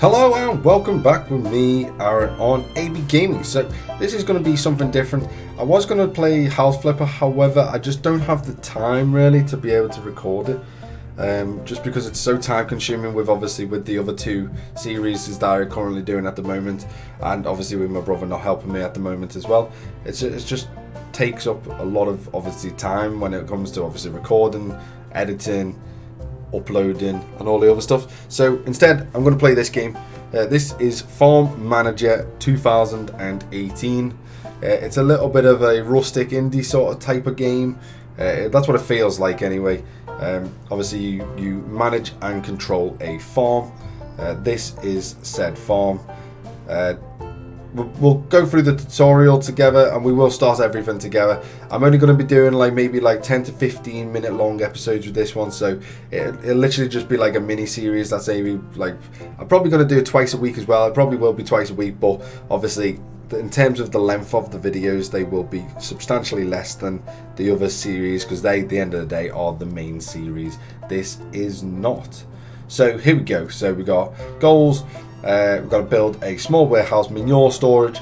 Hello and welcome back with me, Aaron, on AB Gaming. So this is going to be something different. I was going to play House Flipper, however, I just don't have the time really to be able to record it. Just because it's so time consuming with the other two series that I'm currently doing at the moment, and obviously with my brother not helping me at the moment as well. It's just takes up a lot of obviously time when it comes to obviously recording, editing, uploading and all the other stuff. So instead I'm going to play this game. This is Farm Manager 2018. It's a little bit of a rustic indie sort of type of game. That's what it feels like anyway. Obviously you manage and control a farm. This is said farm. We'll go through the tutorial together and we will start everything together. I'm only going to be doing maybe 10 to 15 minute long episodes with this one, so it'll literally just be like a mini series. That's I'm probably going to do it twice a week as well. It probably will be twice a week, but obviously in terms of the length of the videos, they will be substantially less than the other series because they, at the end of the day, are the main series. This is not. So here we go. So we got goals. We've got to build a small warehouse, manure storage,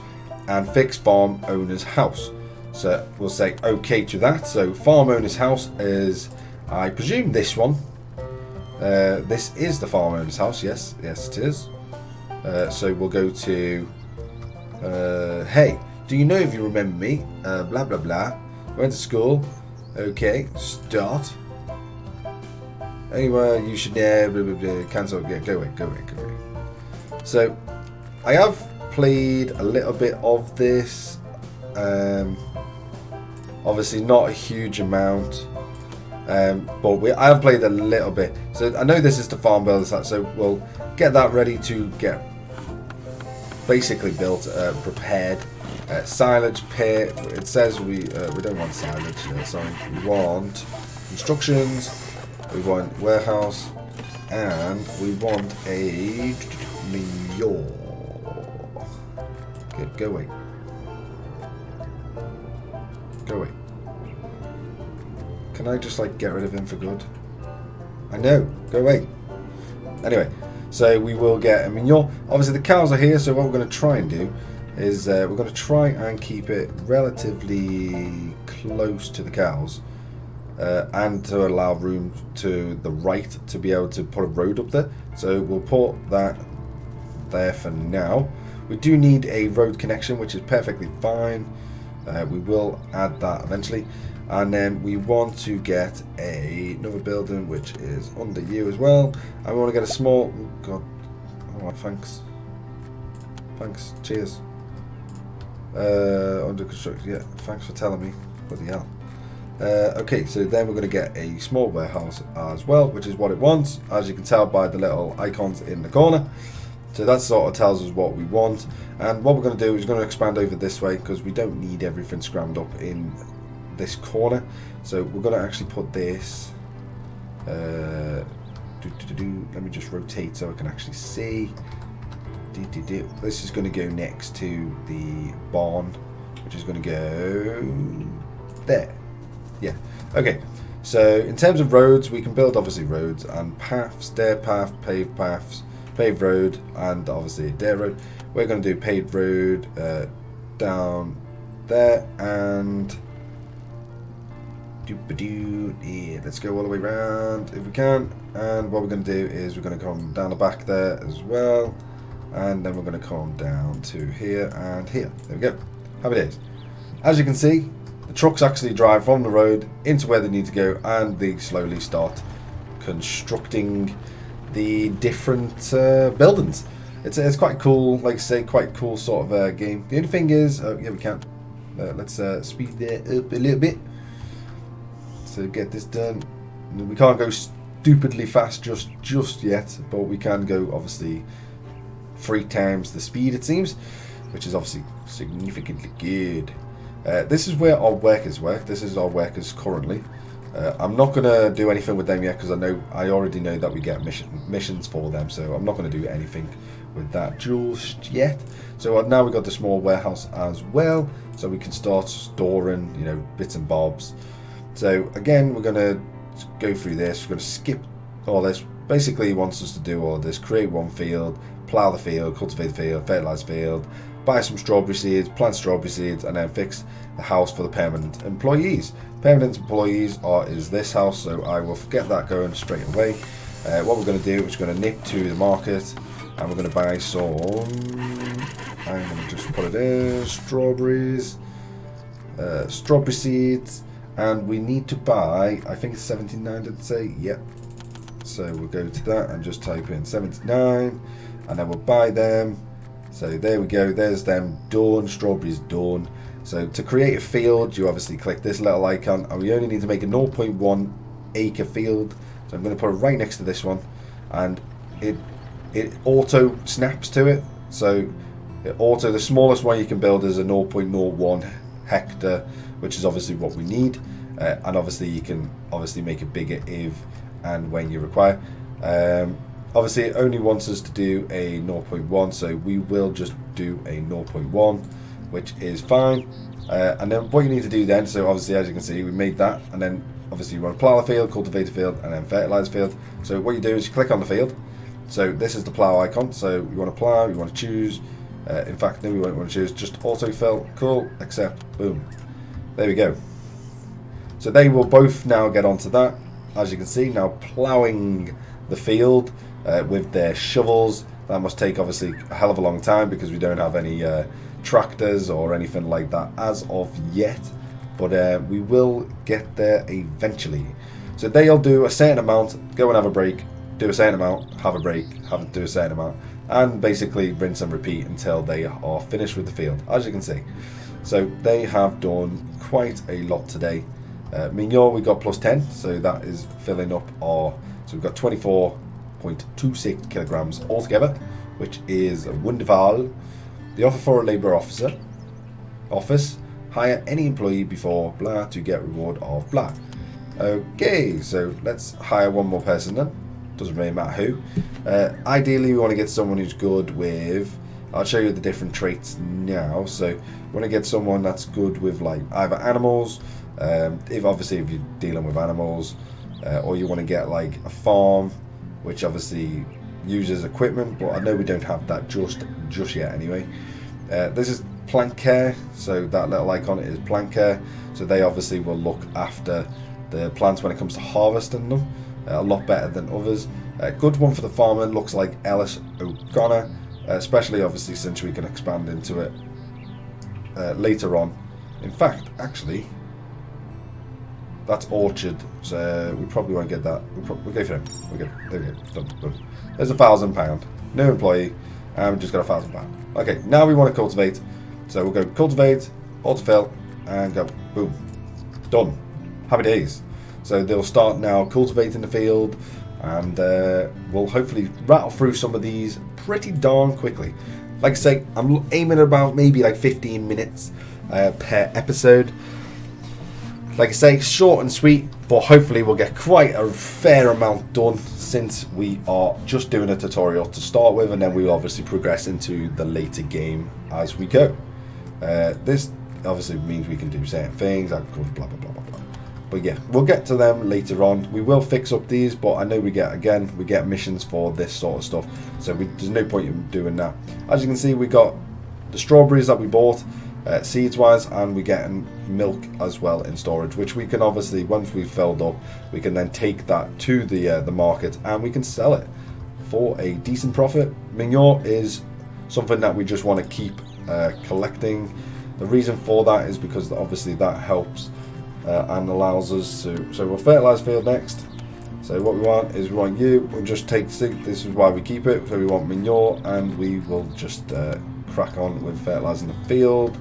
and fix farm owner's house. So we'll say OK to that. So farm owner's house is, I presume, this one. This is the farm owner's house. Yes, it is. So we'll go to, hey, do you know if you remember me? Blah, blah, blah. Went to school. OK, start. Anywhere you should cancel. Yeah, go away. So I have played a little bit of this, obviously not a huge amount, but I have played a little bit. So I know this is the farm builder's house, so we'll get that ready to get basically built, prepared. Silage pit. It says we don't want silage. Sorry, we want instructions. We want warehouse, and we want a manure. Okay, go away. Go away. Can I just get rid of him for good? I know. Go away. Anyway, so we will get a manure. Obviously the cows are here, so what we're going to try and do is we're going to try and keep it relatively close to the cows. And to allow room to the right to be able to put a road up there. So we'll put that there for now. We do need a road connection, which is perfectly fine. We will add that eventually. And then we want to get another building, which is under you as well. And we want to get a small... God. Oh, thanks. Thanks. Cheers. Under construction. Yeah, thanks for telling me. Bloody hell. Okay, so then we're going to get a small warehouse as well, which is what it wants, as you can tell by the little icons in the corner. So that sort of tells us what we want, and what we're going to do is we're going to expand over this way because we don't need everything scrammed up in this corner. So we're going to actually put this, let me just rotate so I can actually see. This is going to go next to the barn, which is going to go there. Yeah, okay, so in terms of roads, we can build obviously roads and paths, stair path, paved road, and obviously a dare road. We're going to do paved road down there, and yeah, let's go all the way around if we can. And what we're going to do is we're going to come down the back there as well, and then we're going to come down to here and here. There we go. Happy days. As you can see, the trucks actually drive from the road into where they need to go, and they slowly start constructing the different buildings. It's quite cool, like I say, quite cool sort of game. The only thing is, yeah, we can. Let's speed that up a little bit. So get this done. We can't go stupidly fast just yet, but we can go obviously 3 times the speed it seems, which is obviously significantly good. This is where our workers work. This is our workers currently. I'm not going to do anything with them yet because I already know that we get missions for them, so I'm not going to do anything with that just yet. So now we've got the small warehouse as well, so we can start storing, bits and bobs. So again, we're going to go through this. We're going to skip all this. Basically, he wants us to do all of this, create one field, plough the field, cultivate the field, fertilise the field, buy some strawberry seeds, plant strawberry seeds, and then fix the house for the permanent employees. Permanent employees is this house, so I will get that going straight away. What we're going to do is we're going to nip to the market, and we're going to buy some, I'm going to just put it in, strawberries, strawberry seeds, and we need to buy, I think it's 79, did it say? Yep. So we'll go to that and just type in 79, and then we'll buy them. So there we go, there's them done, strawberries done. So to create a field, you obviously click this little icon, and we only need to make a 0.1 acre field. So I'm going to put it right next to this one, and it auto snaps to it. So the smallest one you can build is a 0.01 hectare, which is obviously what we need. And obviously you can make it bigger if and when you require. Obviously it only wants us to do a 0.1, so we will just do a 0.1, which is fine. And then what you need to do then, so obviously as you can see we made that, and then obviously you want to plough the field, cultivate the field, and then fertilise the field. So what you do is you click on the field. So this is the plough icon, so you want to plough, you want to choose, in fact no, we won't want to choose, just autofill, cool, accept, boom. There we go. So they will both now get onto that, as you can see, now ploughing the field with their shovels. That must take obviously a hell of a long time because we don't have any tractors or anything like that as of yet, but we will get there eventually. So they'll do a certain amount, go and have a break, do a certain amount, have a break, do a certain amount, and basically rinse and repeat until they are finished with the field, as you can see. So they have done quite a lot today. Manure we got plus 10, so that is filling up our, so we've got 24.26 kilograms altogether, which is wonderful. The offer for a labour office, hire any employee before blah to get reward of blah. Okay, so let's hire one more person then. Doesn't really matter who. Ideally we want to get someone who's good with, I'll show you the different traits now. So we want to get someone that's good with like either animals, if you're dealing with animals, or you want to get like a farm, which obviously uses equipment, but I know we don't have that just yet anyway. This is plant care, so that little icon is plant care, so they obviously will look after the plants when it comes to harvesting them, a lot better than others. Good one for the farmer looks like Ellis O'Connor, especially obviously since we can expand into it later on. In fact, actually, that's orchard, so we probably won't get that. We'll go for him. We'll go. There we go. Done. There's £1,000. No employee, and we've just got £1,000. Okay, now we want to cultivate. So we'll go cultivate, autofill, and go. Boom. Done. Happy days. So they'll start now cultivating the field, and we'll hopefully rattle through some of these pretty darn quickly. Like I say, I'm aiming at about maybe like 15 minutes per episode. Like I say, short and sweet, but hopefully we'll get quite a fair amount done since we are just doing a tutorial to start with, and then we'll obviously progress into the later game as we go. This obviously means we can do certain things, agriculture, blah blah blah blah blah. But yeah, we'll get to them later on. We will fix up these, but I know we get missions for this sort of stuff, so there's no point in doing that. As you can see, we got the strawberries that we bought, seeds wise, and we're getting milk as well in storage, which we can obviously, once we've filled up, we can then take that to the market and we can sell it for a decent profit. Manure is something that we just want to keep collecting. The reason for that is because obviously that helps and allows us to, so we'll fertilise field next. So what we want is we'll just take, this is why we keep it, so we want manure, and we will just crack on with fertilising the field,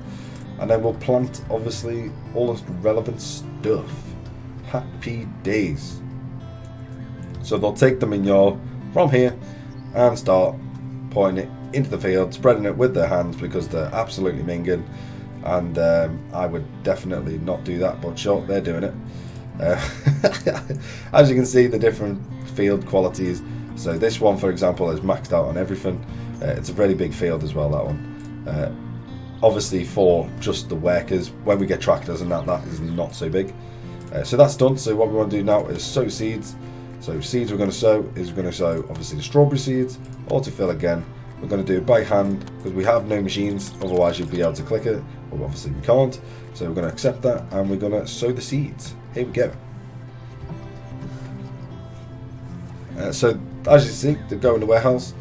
and then we'll plant obviously all the relevant stuff. Happy days. So they'll take the manure from here and start pouring it into the field, spreading it with their hands because they're absolutely minging, and I would definitely not do that, but sure, they're doing it. As you can see, the different field qualities. So this one, for example, is maxed out on everything. It's a really big field as well, that one. Obviously for just the workers, when we get tractors and that is not so big. So that's done. So what we want to do now is sow seeds. So seeds we're going to sow obviously the strawberry seeds, autofill again, We're going to do it by hand because we have no machines, otherwise you'd be able to click it, but obviously we can't. So we're going to accept that and we're going to sow the seeds. Here we go. So as you see, they go in the warehouse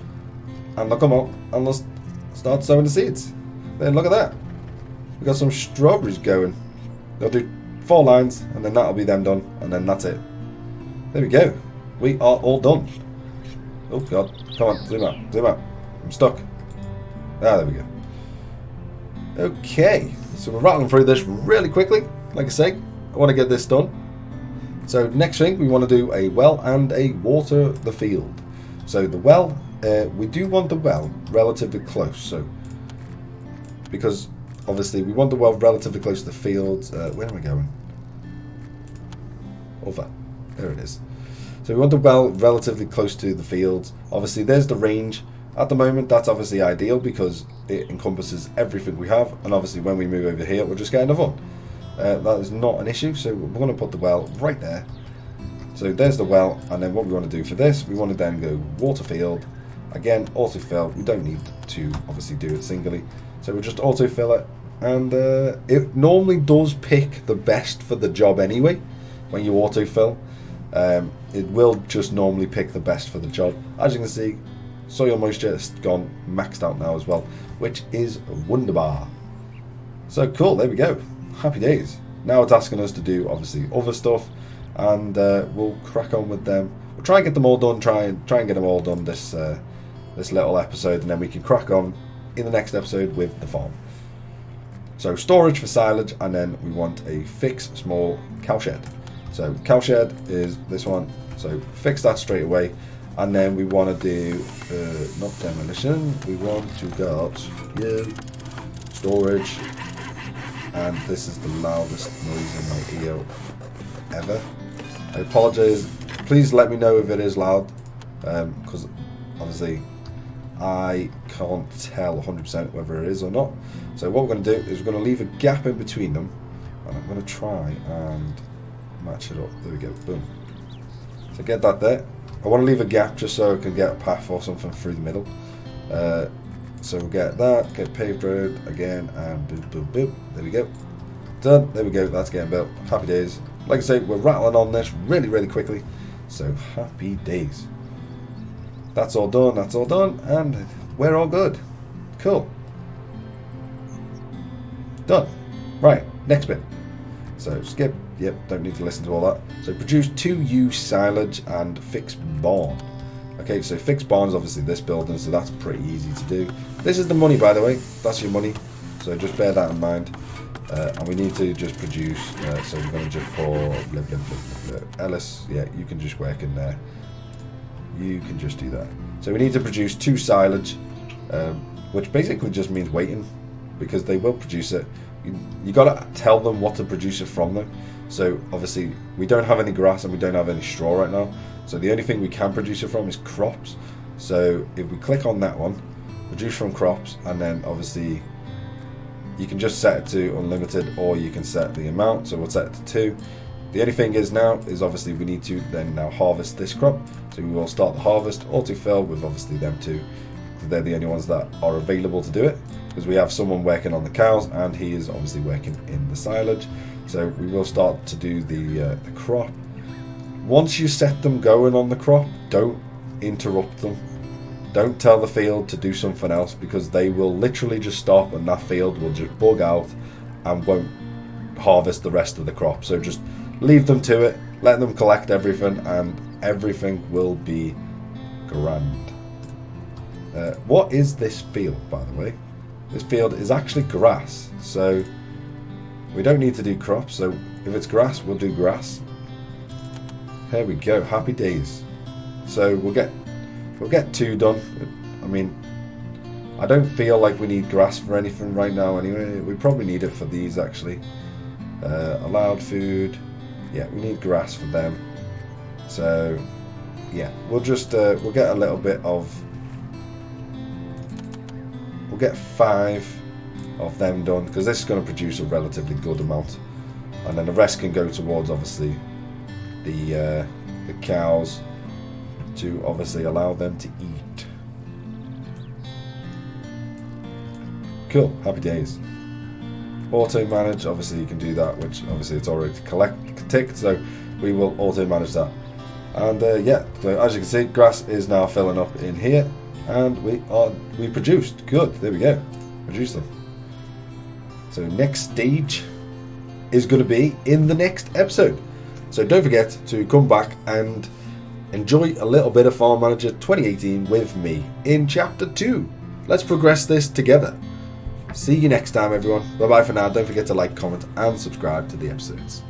and they'll come out and they'll start sowing the seeds. Then look at that. We've got some strawberries going. They'll do 4 lines and then that'll be them done and then that's it. There we go. We are all done. Oh god, come on, zoom out, zoom out. I'm stuck. Ah, there we go. Okay, so we're rattling through this really quickly. Like I say, I want to get this done. So next thing, we want to do a well and a water the field. So the well, we do want the well relatively close. So because obviously we want the well relatively close to the fields. Where am I going? Over. There it is. So we want the well relatively close to the fields. Obviously there's the range. At the moment that's obviously ideal because it encompasses everything we have, and obviously when we move over here we'll just get another one. That is not an issue, so we're going to put the well right there. So there's the well, and then what we want to do for this, we want to then go water field. Again, autofill, we don't need to obviously do it singly. So we'll just autofill it, and it normally does pick the best for the job anyway. When you autofill, it will just normally pick the best for the job. As you can see, soil moisture has gone maxed out now as well, which is wunderbar. So cool, there we go. Happy days. Now it's asking us to do obviously other stuff, and we'll crack on with them. We'll try and get them all done. Try and get them all done this little episode, and then we can crack on in the next episode with the farm. So storage for silage, and then we want a fix small cow shed. So cow shed is this one. So fix that straight away, and then we want to do not demolition. We want to get storage. And this is the loudest noise in my ear ever. I apologise. Please let me know if it is loud, because obviously I can't tell 100% whether it is or not. So what we're going to do is we're going to leave a gap in between them, and I'm going to try and match it up. There we go. Boom. So get that there. I want to leave a gap just so I can get a path or something through the middle. So we'll get that, get paved road again, and boop, boop, boop. There we go. Done. There we go. That's getting built. Happy days. Like I say, we're rattling on this really, really quickly. So happy days. That's all done. That's all done. And we're all good. Cool. Done. Right. Next bit. So skip. Yep. Don't need to listen to all that. So produce 2 used silage and fix barn. Okay, so fixed barn is obviously this building, so that's pretty easy to do. This is the money, by the way. That's your money. So just bear that in mind. And we need to just produce. So we're going to just pour blah, blah, blah, blah, blah. Ellis. Yeah, you can just work in there. You can just do that. So we need to produce 2 silage, which basically just means waiting, because they will produce it. You got to tell them what to produce it from them. So obviously we don't have any grass and we don't have any straw right now. So the only thing we can produce it from is crops. So if we click on that one, produce from crops, and then obviously you can just set it to unlimited, or you can set the amount. So we'll set it to 2. The only thing is now is obviously we need to then now harvest this crop. So we will start the harvest, autofill with obviously them 2. They're the only ones that are available to do it, because we have someone working on the cows and he is obviously working in the silage. So we will start to do the crop. Once you set them going on the crop, don't interrupt them. Don't tell the field to do something else, because they will literally just stop and that field will just bug out and won't harvest the rest of the crop. So just leave them to it, let them collect everything, and everything will be grand. What is this field, by the way? This field is actually grass, so we don't need to do crops. So if it's grass, we'll do grass. There we go. Happy days. So we'll get 2 done. I mean, I don't feel like we need grass for anything right now anyway. We probably need it for these actually. Allowed food. Yeah, we need grass for them. So yeah, we'll just we'll get a little bit of. We'll get 5 of them done, because this is going to produce a relatively good amount, and then the rest can go towards obviously the cows, to obviously allow them to eat. Cool, happy days. Auto manage, obviously you can do that, which obviously it's already ticked, so we will auto manage that. And yeah, so as you can see, grass is now filling up in here, and we produced. Good, there we go, produced them. So next stage is going to be in the next episode. So don't forget to come back and enjoy a little bit of Farm Manager 2018 with me in Chapter 2. Let's progress this together. See you next time, everyone. Bye bye for now. Don't forget to like, comment, and subscribe to the episodes.